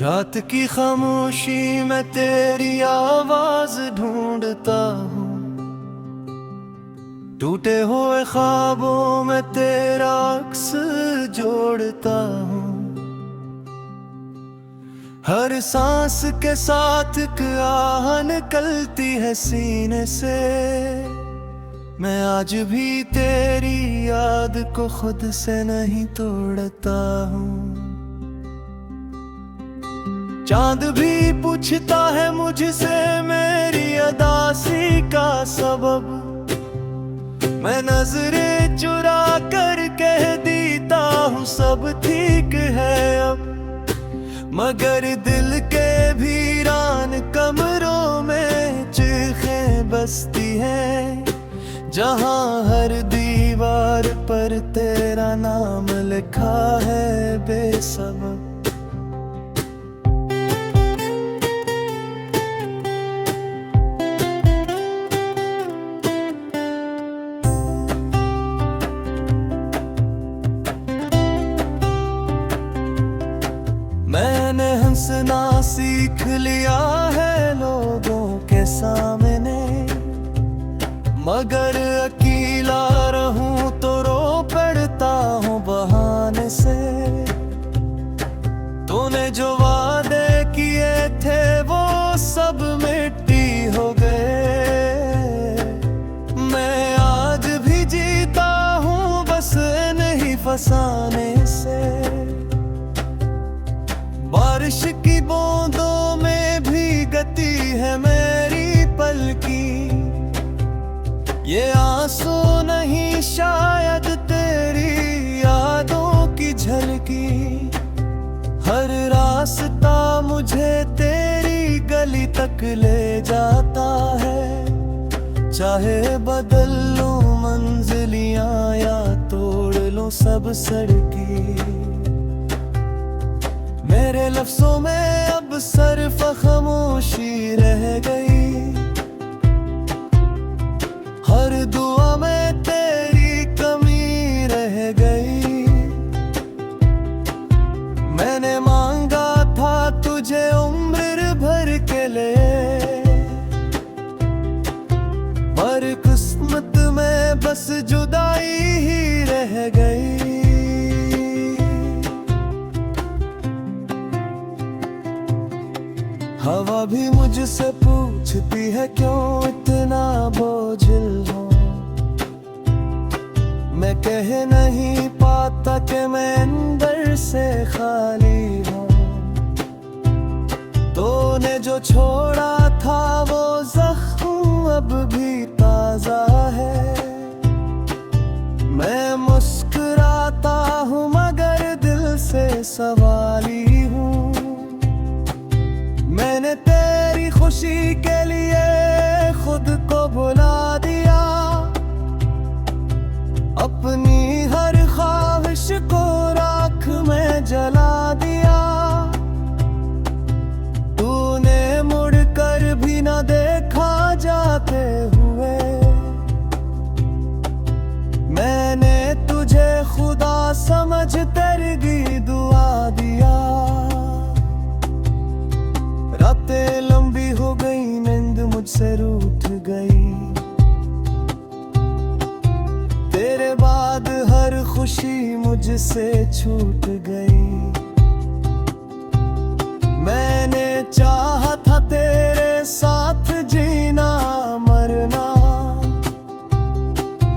रात की खामोशी में तेरी आवाज ढूंढता हूँ, टूटे हुए ख्वाबों में तेरा अक्स जोड़ता हूँ। हर सांस के साथ एक आह निकलती है सीने से, मैं आज भी तेरी याद को खुद से नहीं तोड़ता हूँ। चांद भी पूछता है मुझसे मेरी अदासी का सबब, मैं नजरें चुरा कर कह देता हूँ सब ठीक है अब। मगर दिल के वीरान कमरों में चीखें बसती हैं, जहाँ हर दीवार पर तेरा नाम लिखा है बेसबब। मैंने हंसना सीख लिया है लोगों के सामने, मगर अकेला रहूं तो रो पड़ता हूँ बहाने से। तूने जो वादे किए थे वो सब मिट्टी हो गए, मैं आज भी जीता हूँ बस नहीं फसाने से। बारिश की बूंदों में भी गती है मेरी पलकी, ये आंसू नहीं शायद तेरी यादों की झलकी। हर रास्ता मुझे तेरी गली तक ले जाता है, चाहे बदल लूं मंजिलियां या तोड़ लूं सब सड़की। मेरे लफ्ज़ों में अब सिर्फ खामोशी रह गई, हर दुआ में तेरी कमी रह गई। मैंने मांगा था तुझे उम्र भर के लिए, पर किस्मत में बस जुदाई ही रह गई। हवा भी मुझसे पूछती है क्यों इतना बोझिल हूँ, मैं कह नहीं पाता कि मैं अंदर से खाली हूँ। तूने जो छोड़ा था वो जख्म अब भी ताजा है, मैं मुस्कुराता हूँ मगर दिल से सवाली हूँ। मैंने तेरी खुशी के लिए खुद को भुला दिया, अपनी हर ख्वाहिश को राख में जला दिया। तूने मुड़ कर भी न देखा जाते हुए, मैंने तुझे खुदा समझ तेरी दुआ दिया। रातें लंबी हो गई, नींद मुझसे रूठ गई, तेरे बाद हर खुशी मुझसे छूट गई। मैंने चाहा था तेरे साथ जीना मरना,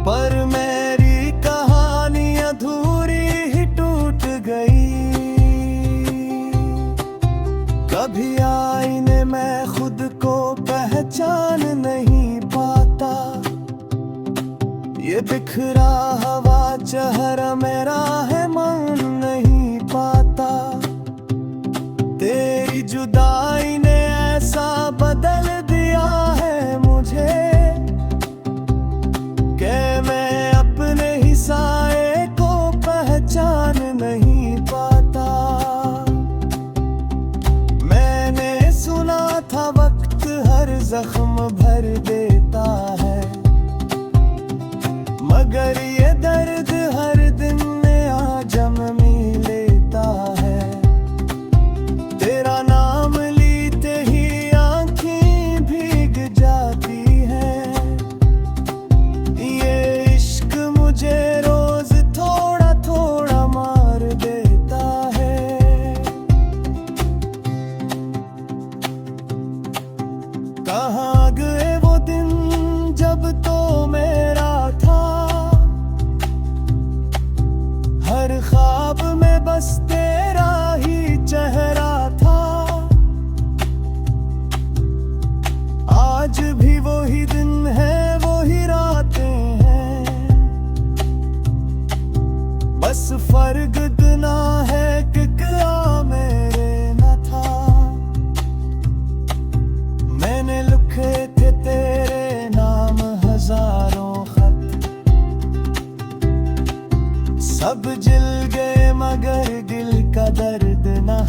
पर मेरी कहानी अधूरी ही टूट गई। कभी आईने में खुद को पहचान नहीं पाता, ये बिखरा हवा चेहरा मेरा है मन नहीं पाता। तेरी जुदाई ने ऐसा बदल दिया है मुझे, कि मैं अपने ही साए को पहचान नहीं पाता। मैंने सुना था वक्त हर जख्म भर देता है, मगर ये दर्द हर दिन नया जन्म लेता है। तेरा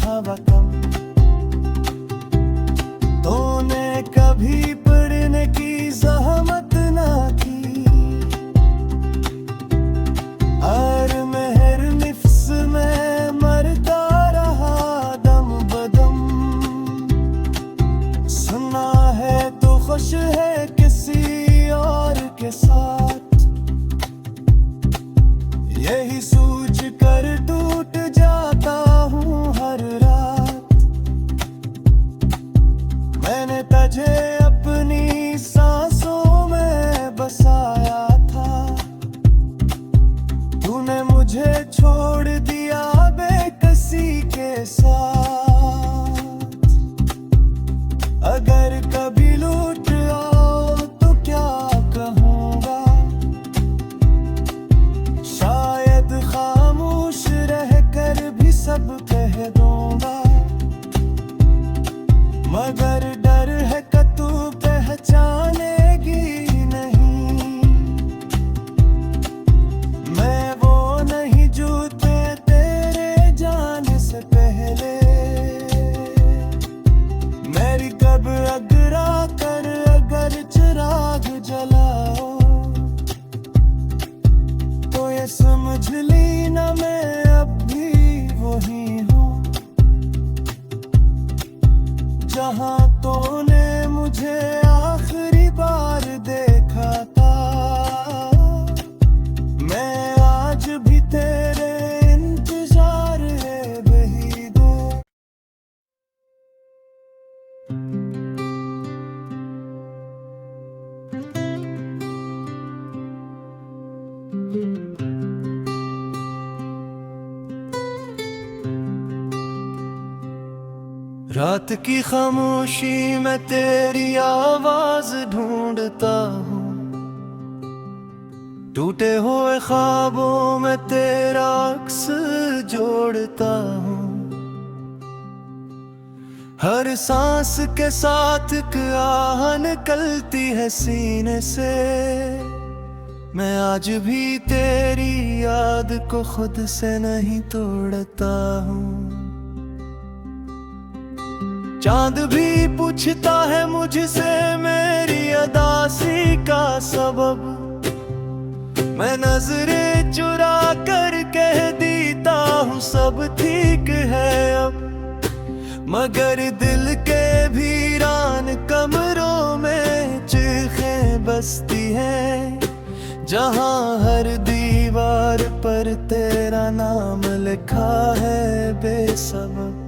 हवा कम। तूने कभी पढ़ने की जहमत ना की, हर मेहर निफ्स में मरता रहा दम बदम। सुना है तो खुश है किसी और के साथ, यही सोच कर टूट जाता हूँ हर रात। मैंने तुझे अपनी सांसों में बसाया था, तूने मुझे छोड़ दिया बेकसी के साथ। अगर कभी लौट आओ तो क्या कहूँगा, शायद खामोश रहकर भी सब कह दूँगा। मगर डर है कि तू पहचानेगी नहीं, मैं वो नहीं जो तेरे जाने से पहले। मेरी कब अगरा कर अगर चिराग जलाओ, तो ये समझ ली ना मैं अब भी वही हूँ जहाँ तूने मुझे आखिरी बार देखा था। मैं आज भी तेरे इंतजार है बेहिदो। रात की खामोशी में तेरी आवाज ढूंढता हूँ, टूटे हुए ख्वाबों में तेरा अक्स जोड़ता हूँ। हर सांस के साथ एक आह निकलती है सीने से, मैं आज भी तेरी याद को खुद से नहीं तोड़ता हूँ। चांद भी पूछता है मुझसे मेरी अदासी का सबब, मैं नजरें चुरा कर कह देता हूँ सब ठीक है अब। मगर दिल के वीरान कमरों में चीखें बसती हैं, जहाँ हर दीवार पर तेरा नाम लिखा है बेसबब।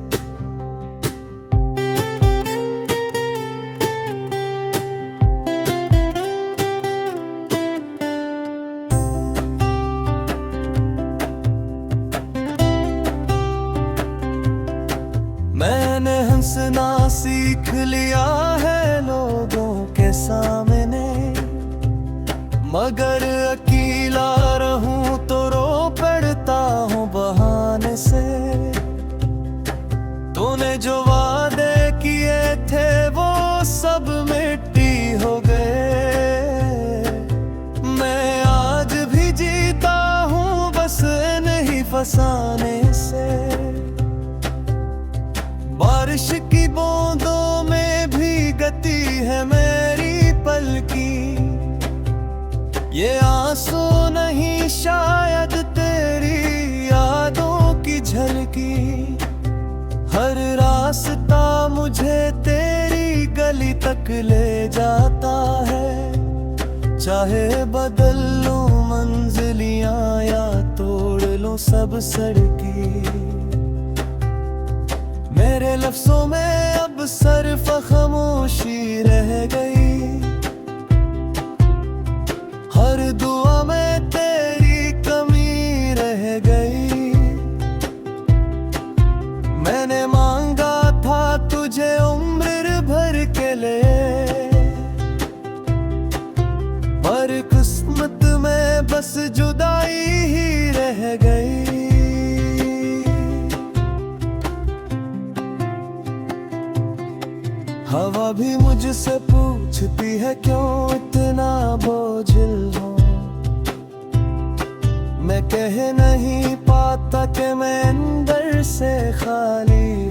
मैंने हंसना सीख लिया है लोगों के सामने, मगर अकेला रहूं तो रो पड़ता हूँ बहाने से। तूने जो वादे किए थे वो सब मिट्टी हो गए, मैं आज भी जीता हूँ बस नहीं फसाने से। बारिश की बूंदों में भी गति है मेरी पलकी, ये आंसू नहीं शायद तेरी यादों की झलकी। हर रास्ता मुझे तेरी गली तक ले जाता है, चाहे बदल लूं मंजिलियां या तोड़ लूं सब सड़की। मेरे लफ्जों में अब सिर्फ खामोशी रह गई, हर दुआ में तेरी कमी रह गई। मैंने मांगा था तुझे उम्र भर के लिए, पर किस्मत में बस जुदाई ही रह गई। हवा भी मुझसे पूछती है क्यों इतना बोझिल हूँ, मैं कह नहीं पाता कि मैं अंदर से खाली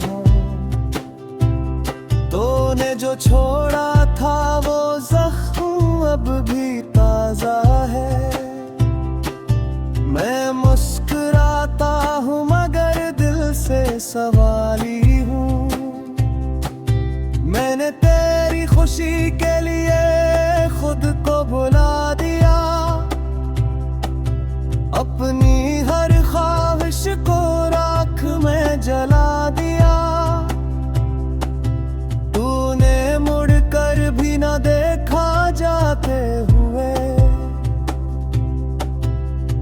जो छोड़ा था वो जख्म अब भी ताजा है। मैं मुस्कुराता हूँ मगर दिल से सवाली हूँ। मैंने तेरी खुशी के लिए खुद को भुला दिया, अपनी हर ख्वाहिश को राख में जला दिया। तूने मुड़कर भी न देखा जाते हुए,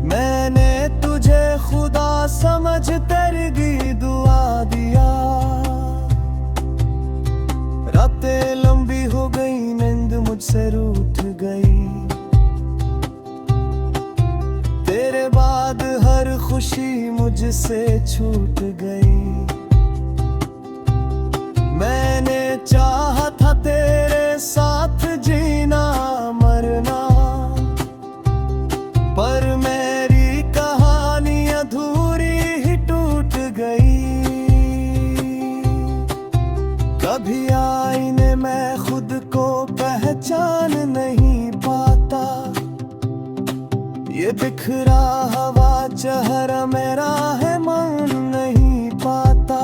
मैंने तुझे खुदा समझ तेरी दुआ दिया। रातें लंबी हो गई, नींद मुझसे रूठ गई, तेरे बाद हर खुशी मुझसे छूट गई। मैंने चाहा था तेरे साथ जीना मरना, पर मेरी कहानी अधूरी ही टूट गई। कभी आईने में खुद को पहचान नहीं पाता, ये बिखरा हवा चेहरा मेरा है मन नहीं पाता।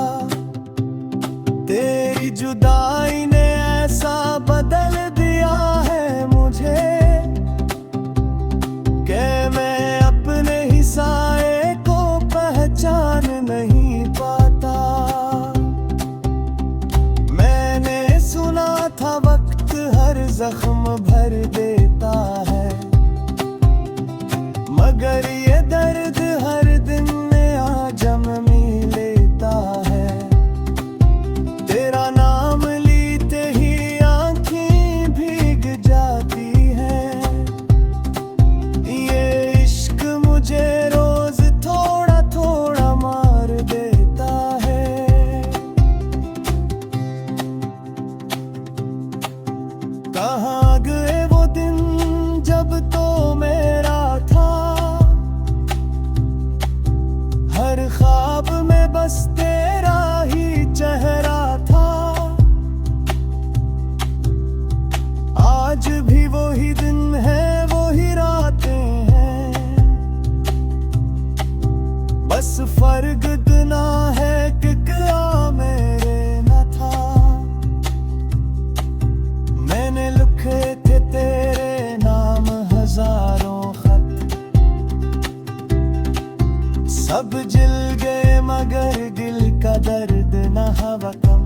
तेरी जुदाई ने ऐसा बदल दिया है मुझे कि मैं अपने ही साए को पहचान नहीं पाता। मैंने सुना था वक्त हर जख्म भर देता है, मगर ये दर्द हर दिन नया जन्म लेता है। तेरा नाम लेते ही आँखें भीग जाती हैं, ये इश्क मुझे रोज थोड़ा थोड़ा मार देता है। कहाँ गए वो दिन जब तो मेरा था, हर ख्वाब में बस तेरा ही चेहरा था। आज भी वही दिन है वही रातें हैं, बस फर्क इतना है कि क्या मेरे न था। मैंने लिखे थे तेरे नाम हजारों खत, सब जिल गए मगर दिल का दर्द न हवा कम।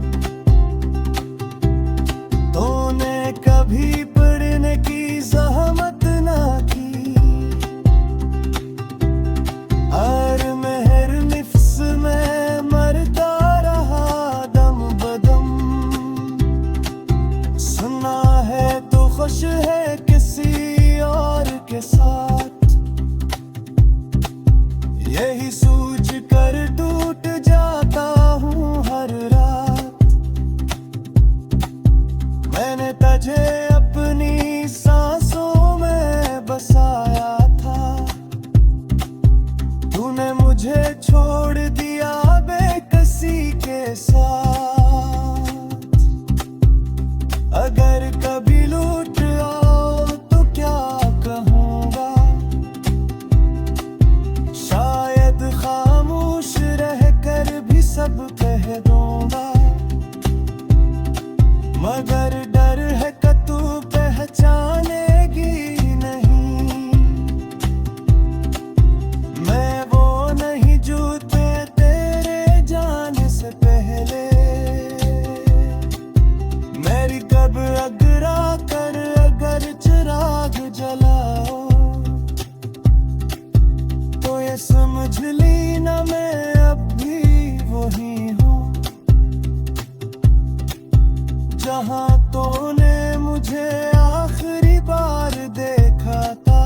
तूने कभी पढ़ने की ज़हमत ना की, हर मेहर निफ्स में मरता रहा दम बदम। सुना है तू खुश है किसी और के साथ, यही सोच कर टूट जाता हूँ हर रात। मैंने तुझे अपनी सांसों में बसाया था, तूने मुझे छोड़ दिया बेकसी के साथ। अगर कभी लूट आओ तो क्या कहूँगा, शायद खामोश रह कर भी सब कह दूंगा। मगर डर है कि तू पहचानेगी नहीं, मैं वो नहीं जो तेरे जाने से पहले। मेरी कब अगरा कर अगर चिराग जलाओ, तो ये समझ ली ना मैं अब भी वही हूँ जहाँ तूने मुझे आखिरी बार देखा था।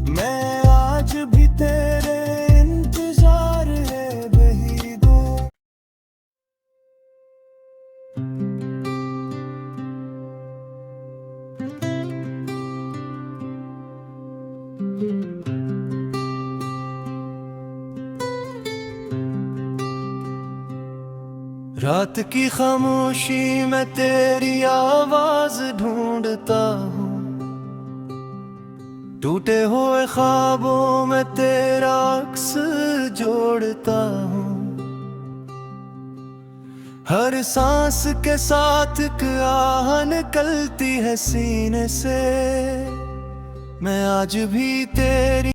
मैं आज भी तेरे इंतजार है बेहिदो। रात की खामोशी में तेरी आवाज ढूंढता हूँ, टूटे हुए ख्वाबों में तेरा अक्स जोड़ता हूँ। हर सांस के साथ एक आह निकलती है सीने से, मैं आज भी तेरी